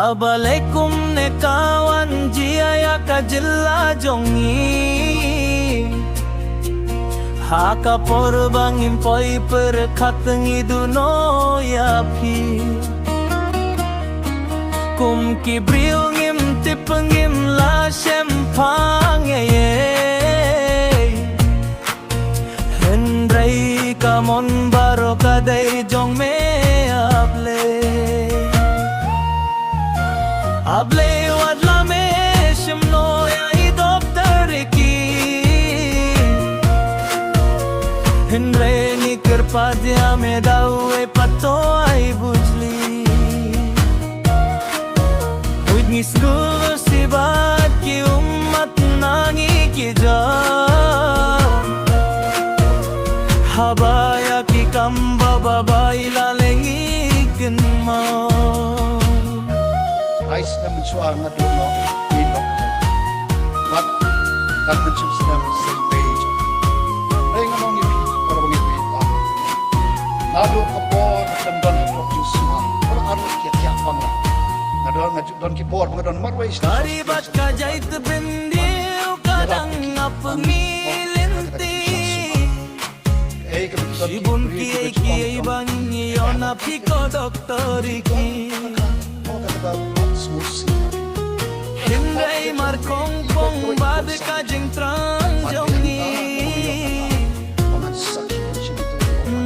Assalamualaikum ne kawan jia ka jilla jongi haka porbangin poi perkhatangi duno ya phi kum ki brio ngim tipengim la shempang ye hynrei kamon baro kadai jong me Blei wadla me shimno ya doktor ki hynrei ni kirpadya me dawe pato ai bujli udni sgul sibat ki ummat nangi ki ja habaya ki kamba babai la lengi kinma Ice na mensuar na dulo ino mat dan mencus na sa page ay nga mong ipi para mong ipi nado kapor dan don jusma para arus kiat pang na don kipor mga don marway karibat ka jait bendiu kadang ngapengilinti shibun kiai bangi ona piko doktor ki hynrei markong pong bad ka jing trang jongi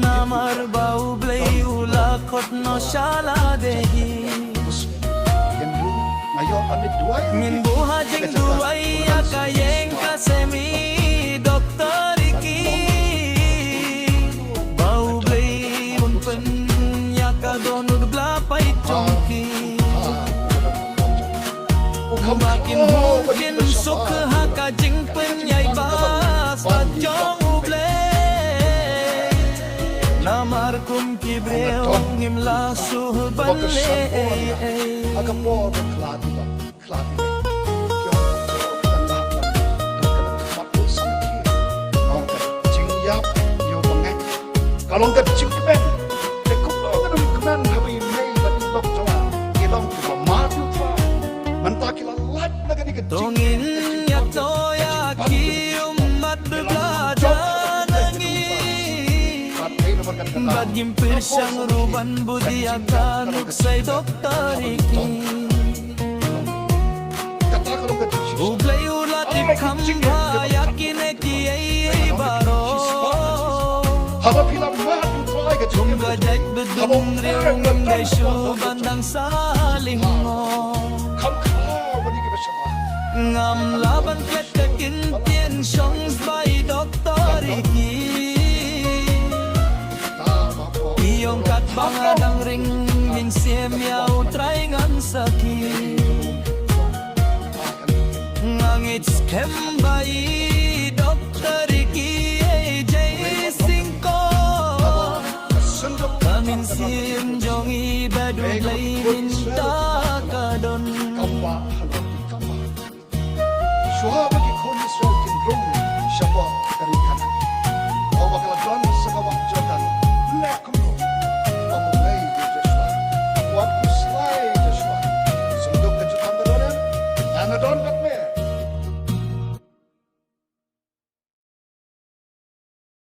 namar bau blei ula khot no shala dehi min buha jing duai ka yeng ka semi doktor ki bau blei un pen ya ka donug bla pai chongki makin mungkin suka haka jing penyai bas jong blei namar kum ki breo ngim la suh banle agam mo klati kalau nggak cing kemen, tekuk lo kan kemen kami mei bagi dok jawa, kilang kita maju pak, mentakila lat naga ni tongin ya toya ki umat belajar nangi bagim pisang ruban budi akan uksai doktor iki Blei ulat kamba yakin kiai baro Tunga dek bedung riung dai bandang saling ngam laban klet kekin tien songs by doktor iki iong kat bangadang ring min siem yau try ngan saki ngangit skem by doktor iki Kamin sim jongi badu Blei minta kadon Suap